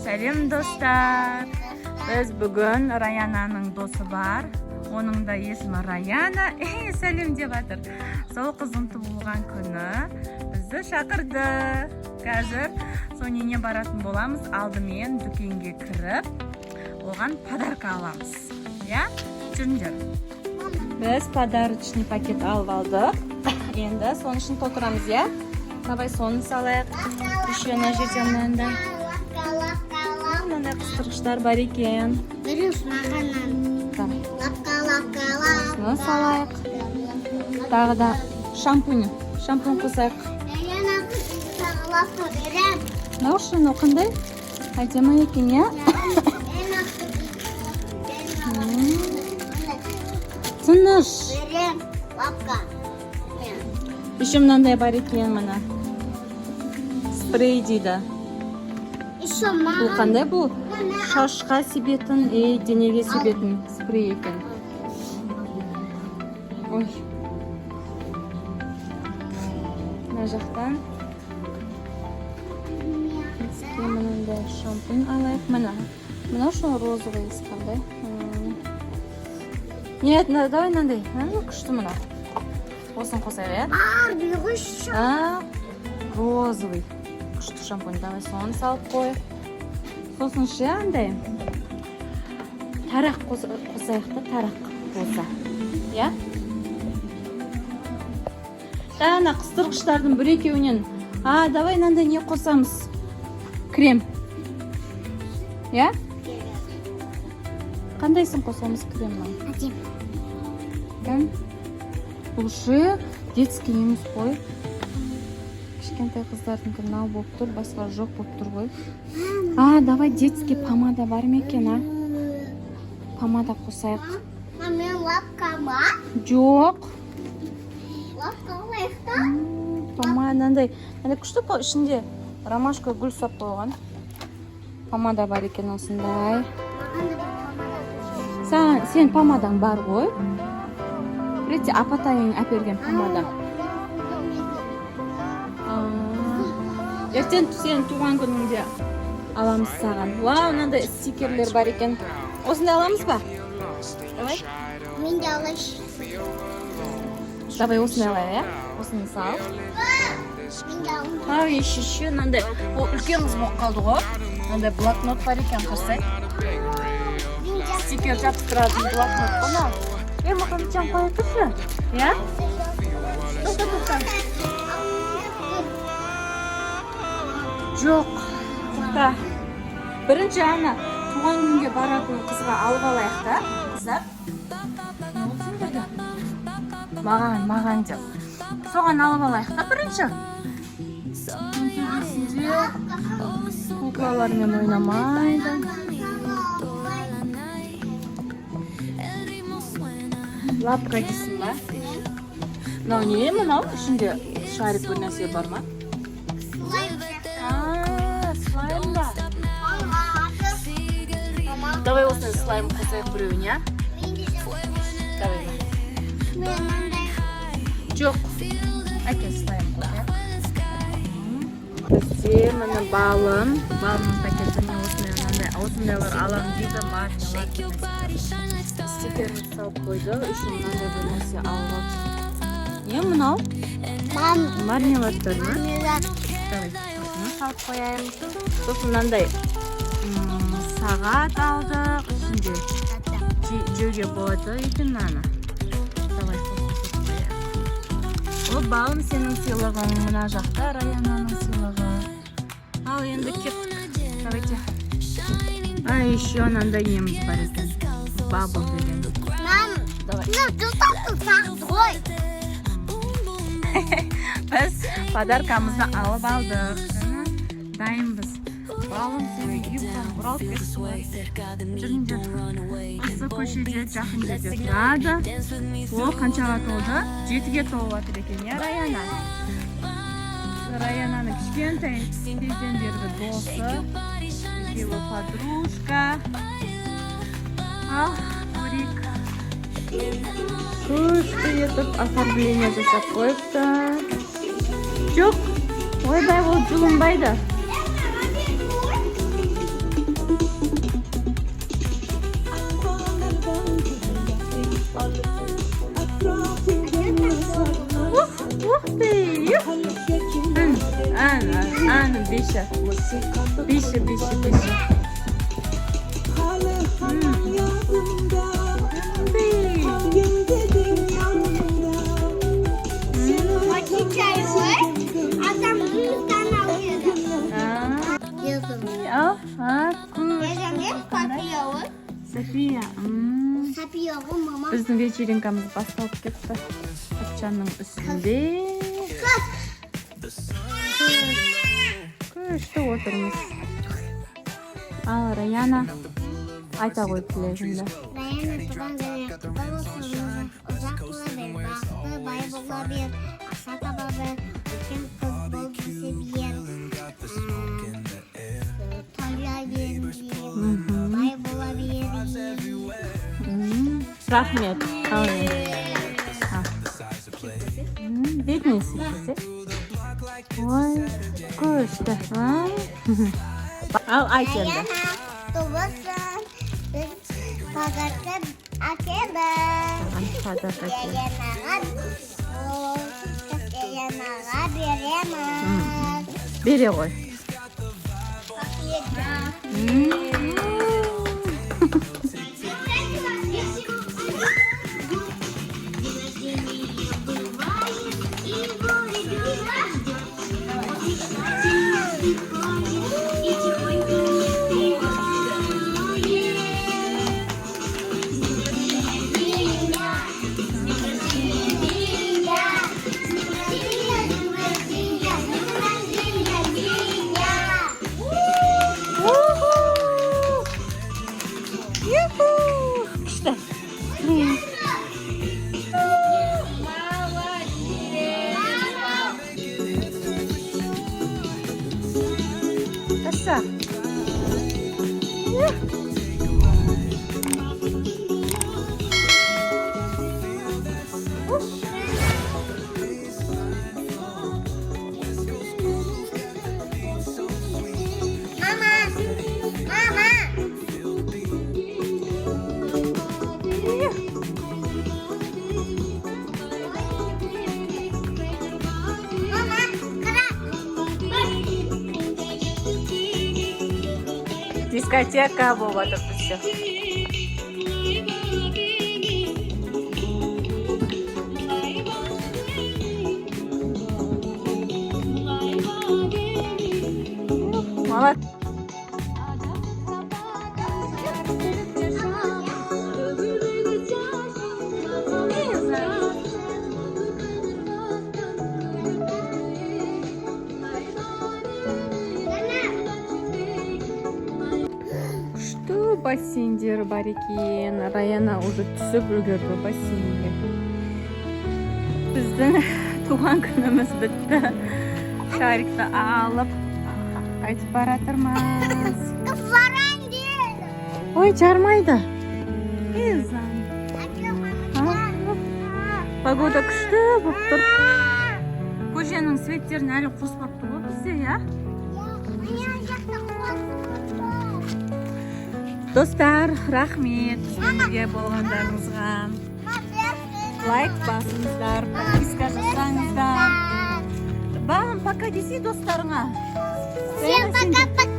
Сәлем достар. Біз бүгін Раянаның досы бар. Оның да есімі Раяна. Сәлем деп жатыр. Сол қыздың туылған күні бізді шақырды. Қазір соніне баратын боламыз. Алдымен дүкенге кіріп, оған подарка аламыз. Я? Жүріңдер. Біз подарочный пакет алып алдық. Енді соның үшін толтырамыз, я? Давай соны салайық. Еще на жерде мынандай. Мынандай қыстырғыштар бар екен. Осыны салайық. Тағы да шампунь қосайық. Наушын оқындай? Әдемі екен, я? Тыныш. Еще мынандай бар екен, мына. Спрей дейді. Бұл қандай бұл? Шашқа себетін, денеге себетін спрей екен. Ой. Мына жақтан. Мынандай шампунь алайық. Мына үшін розовый қандай. Нет, давай мынандай. Күшті мына. Осын қосайық, я? Розовый. Күшті шампунь. Давай соны салып қой. Сосын ше, андай. Тарақ қосайық та, тарақ болса. Я? Тағына қыстырғыштардың бір екеуінен. Давай мынандай не қосамыз? Крем. Я? Қандайсын қосамыз кремнің? Әдем. Бұл ше детский емес қой. Кішкентай қыздардың мынау болып тұр, басқа жоқ болып тұр ғой. Давай детский помада бар ма екен, Помада қосайық. Мен лапка бар? Жоқ. Лапка лайықта? Помада күшті ішінде ромашка гүл сап қойған. Помада бар екен осындай. Сен помадаң бар ғой. Реті апатайың әперген помада. Ертең сен туған күніңде аламыз саған. Вау, мынандай стикерлер бар екен. Осындай аламыз ба? Давай. Мен де алайын. Давай осындай алайық, я? Осыны сал. Мен де алайын. Еще мынандай. Ол үлкен қыз болып қалды ғой. Мынандай блокнот бар екен, қарсай. Стикер жапсыратын блокнот қона. Мақамчан қойып тұршы? Я? Тоқта. Жоқ. Тоқта. Бірінші туған күнге баратын қызға алып алайық та, қыздар. Маған деп. Соған алып алайық та бірінші. Куклалармен ойнамайды. Лапка дейсің ба? Мынау не? Мынау ішінде шарик бір нәрсе бар ма? Слайм ба? Давай осыны слайм қосайық біреуін, я? Давай. Жоқ. Әке слайм қосайық. Бізде мына балым. Балымның пакетіне осындайлар алам дейді, маркалар. Стикерін салып қойды, үшін мынандай бір нәрсе алып. Не мынау? Мармеладтар ма? Давай, осыны салып қояйым. Сосын мынандай сағат алдық, ішінде жеуге болады екен мынаны. Давай, қосып қояйық. Ол балым сенің сыйлығың, мына жақта Раянаның сыйлығы. Ал енді кеттік. Давайте. Еще анандай неміз бар екен. Бабл деген. Давай. Ғой. Біз подаркамызды алып алдық. Дайынбыз. Балым сені үйіп бұралып кетті. Жүріңдер. Осы көшеде жақын жерде тұрады. Ол қаншаға толды? 7-ге толып жатыр екен, я, Раяна? Раянаның кішкентай кезден бергі досы. Его подружка. Көрейік. Күшті етіп оформление жасап қойыпты. Жоқ, ойбай ол жылынбайды. беші. Bakayım çayı var. Adam yüzden alıyor. Yazım. Yazım papıyor. София. Papıyor mama. Біздің вечеринкамыз басталып кетті. Патшаның үстінде. Күшті отырмыз. Ал Раяна айта ғой тілегіңді. Rayana tuban beri. Babasının uzak bola bir. Baktı bay bola bir. Aşağı taba bir. Bütün futbol bizi bir. Talya bir. Bay bola bir. Рахмет. Бетіңіз сүйкесі. Ой, күшті. Ал айт енді. Rayana tubasın. Pazartesi akebir. Yayanağa veremez. Бере ғой. Күшті. Қassa. Дискотека болып жатыр бізде. Молодец. Күшті бассейндер бар екен. Раяна уже түсіп үлгерді бассейнге. Біздің туған күніміз бітті. Шарикті алып қайтып баратырмыз. Ой, жармайды. Погода күшті болып тұр. Көшенің светтерін әлі қоспапты ғой бізде, я? Достар, рахмет бізге болғандарыңызға. Лайк басыңыздар, подписка жасаңыздар. Балым, пока десе достарыңа. Всем пока-пока.